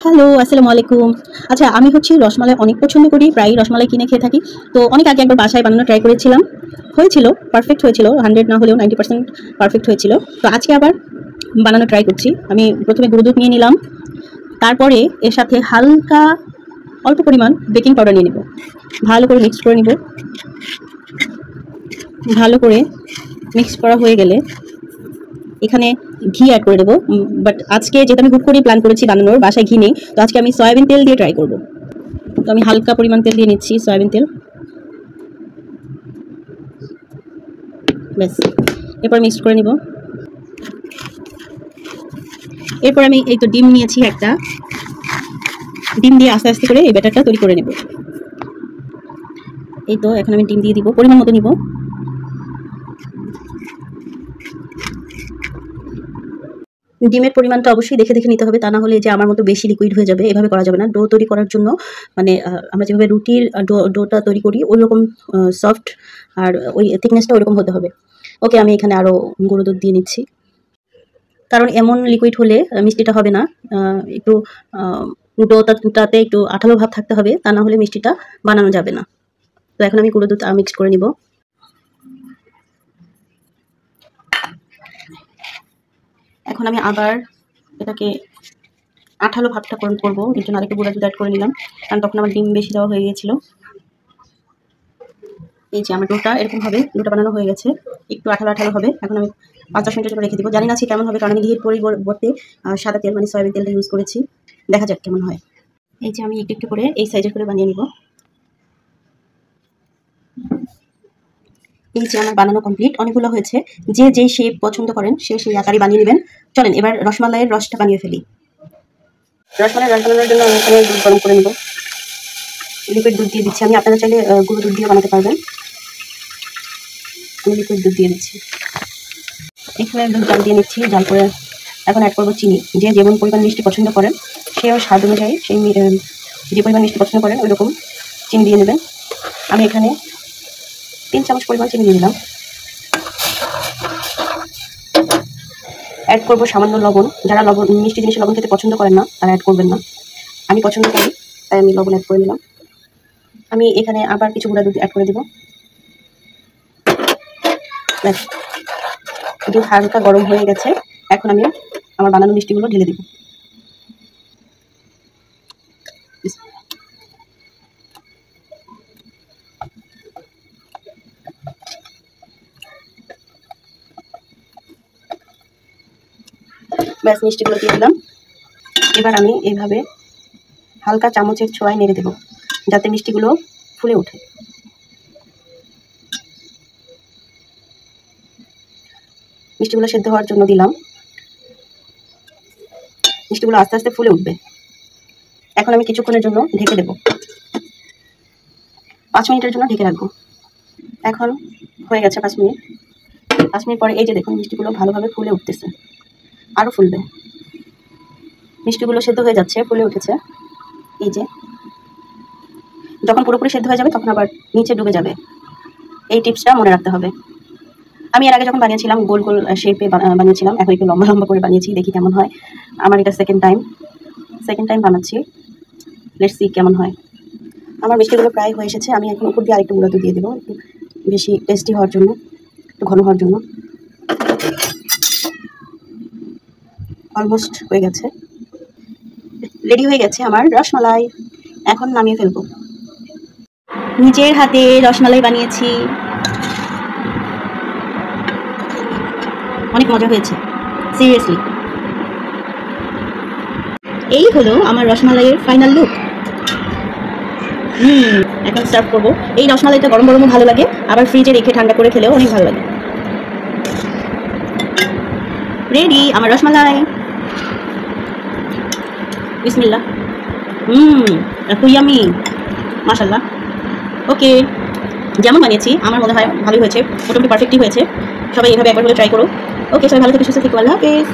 Hello, আসসালামু আলাইকুম। আচ্ছা, আমি হচ্ছে রসমালাই অনেক পছন্দ করি, প্রায়ই রসমালাই কিনে খেয়ে থাকি। তো অনেক আগে একবার বাসায় বানানো ট্রাই করেছিলাম, হয়েছিল, পারফেক্ট হয়েছিল, 100 না হলেও 90% পারফেক্ট হয়েছিল। তো আজকে আবার বানানো ট্রাই করছি। আমি প্রথমে গুঁড়ো দুধ নিয়ে নিলাম, তারপরে এর সাথে হালকা অল্প পরিমাণ বেকিং পাউডার নিয়ে নেব, ভালো করে মিক্স করে নিব। ভালো করে মিক্স করা হয়ে গেলে এখানে ঘি অ্যাড করে দেবো। বাট আজকে যেটা আমি হুট করে প্ল্যান করেছি বানানোর, বাসায় ঘি নেই, তো আজকে আমি সয়াবিন তেল দিয়ে ট্রাই করব। তো আমি হালকা পরিমাণ তেল দিয়ে নিচ্ছি, সয়াবিন তেল। ব্যাস, এরপর মিক্স করে নিব। এরপর আমি এই তো ডিম নিয়েছি একটা, ডিম দিয়ে আস্তে আস্তে করে এই ব্যাটারটা তৈরি করে নেব। এই তো এখন আমি ডিম দিয়ে দিব, পরিমাণ মতো নিব। ডিমের পরিমাণটা অবশ্যই দেখে দেখে নিতে হবে, তা না হলে যে আমার মতো বেশি লিকুইড হয়ে যাবে, এভাবে করা যাবে না। ডো তৈরি করার জন্য মানে আমরা যেভাবে রুটির ডোটা তৈরি করি ওই রকম সফট আর ওই থিকনেসটা ওইরকম হতে হবে। ওকে, আমি এখানে আরও গুঁড়ো দুধ দিয়ে নিচ্ছি, কারণ এমন লিকুইড হলে মিষ্টিটা হবে না। একটু ডোটাতে একটু আঠালো ভাব থাকতে হবে, তা না হলে মিষ্টিটা বানানো যাবে না। তো এখন আমি গুঁড়ো দুধ মিক্স করে নিব। এখন আমি আবার এটাকে আঠালো ভাবটা করবো, এর জন্য আরেকটু গুঁড়া দুধ অ্যাড করে নিলাম, কারণ তখন আমার ডিম বেশি দেওয়া হয়ে গিয়েছিল। এই যে আমার ডোটা এরকম হবে, ডোটা বানানো হয়ে গেছে, একটু আঠালো আঠালো হবে। এখন আমি 5-10 মিনিটের জন্য রেখে দিব। জানি না আজকে কেমন হবে, কারণ আমি ঘিয়ের পরিবর্তে সাদা তেল মানে সয়াবিন তেলটা ইউজ করেছি। দেখা যাক কেমন হয়। এই যে আমি একটু একটু করে এই সাইজের করে বানিয়ে নিব। এই যে আমার বানানো কমপ্লিট, অনেকগুলো হয়েছে। যে যেই শেপ পছন্দ করেন সে সেই আকারে বানিয়ে নেবেন। চলেন এবার রসমালাইয়ের রসটা বানিয়ে ফেলি। রসমালাই রস বানানোর জন্য আমি এখানে দুধ গরম করে নেব। লিকুইড দুধ দিয়ে দিচ্ছি আমি, আপনারা চাইলে গুঁড়ো দুধ দিয়ে বানাতে পারবেন। আমি লিকুইড দুধ দিয়ে দিচ্ছি। এখানে দুধ জাল দিয়ে নিচ্ছি, জাল করে এখন অ্যাড করবো চিনি। যে যেমন পরিমাণ মিষ্টি পছন্দ করেন সেও স্বাদ অনুযায়ী সেই যে পরিমাণ মিষ্টি পছন্দ করেন ওই রকম চিনি দিয়ে নেবেন। আমি এখানে 3 চামচ পরিমাণ চিনি দিয়ে দিলাম। অ্যাড করবো সামান্য লবণ। যারা মিষ্টি জিনিসে লবণ খেতে পছন্দ করেন না তারা অ্যাড করবেন না, আমি পছন্দ করি তাই আমি লবণ অ্যাড করে নিলাম। আমি এখানে আবার কিছু গুঁড়া দুধ অ্যাড করে দেবো। ব্যাস, দুধ হালকা গরম হয়ে গেছে। এখন আমি আমার বানানো মিষ্টিগুলো ঢেলে দিব। ব্যাস, মিষ্টিগুলো দিয়ে দিলাম। এবার আমি এইভাবে হালকা চামচের ছোঁয়ায় নেড়ে দেব, যাতে মিষ্টিগুলো ফুলে ওঠে। মিষ্টিগুলো সেদ্ধ হওয়ার জন্য দিলাম, মিষ্টিগুলো আস্তে আস্তে ফুলে উঠবে। এখন আমি কিছুক্ষণের জন্য ঢেকে দেব, 5 মিনিটের জন্য ঢেকে রাখবো। এখন হয়ে গেছে 5 মিনিট। 5 মিনিট পরে এই যে দেখুন মিষ্টিগুলো ভালোভাবে ফুলে উঠতেছে, আরও ফুলবে। মিষ্টিগুলো সেদ্ধ হয়ে যাচ্ছে, ফুলে উঠেছে। এই যে যখন পুরোপুরি সেদ্ধ হয়ে যাবে তখন আবার নিচে ডুবে যাবে। এই টিপসটা মনে রাখতে হবে। আমি এর আগে যখন বানিয়েছিলাম গোল গোল শেপে বানিয়েছিলাম, এখন একটু লম্বা লম্বা করে বানিয়েছি, দেখি কেমন হয়। আমার এটা সেকেন্ড টাইম বানাচ্ছি, লেটস সি কেমন হয়। আমার মিষ্টিগুলো প্রায় হয়ে এসেছে। আমি এখন উপর দিয়ে আরেকটু গুঁড়ো দুধ দিয়ে দেবো, একটু বেশি টেস্টি হওয়ার জন্য, একটু ঘন হওয়ার জন্য। অলমোস্ট হয়ে গেছে, রেডি হয়ে গেছে আমার রসমালাই। এখন নামিয়ে ফেলবো। নিজের হাতে রসমালাই বানিয়েছি, অনেক মজা হয়েছে, সিরিয়াসলি। এই হলো আমার রসমালাইয়ের ফাইনাল লুক। এখন সার্ভ করবো। এই রসমালাইটা গরম গরমও ভালো লাগে, আবার ফ্রিজে রেখে ঠান্ডা করে খেলেও অনেক ভালো লাগে। রেডি আমার রসমালাই, বিসমিল্লাহ। এত ইয়ামি, মাশাআল্লাহ। ওকে, যেমন বানিয়েছি আমার মনে হয় ভালোই হয়েছে, মোটামুটি পারফেক্টই হয়েছে। সবাই এভাবে একবার হলে ট্রাই করো। ওকে, সবাই ভালো থেকে সুস্থ থেকো, আল্লাহ হাফেজ।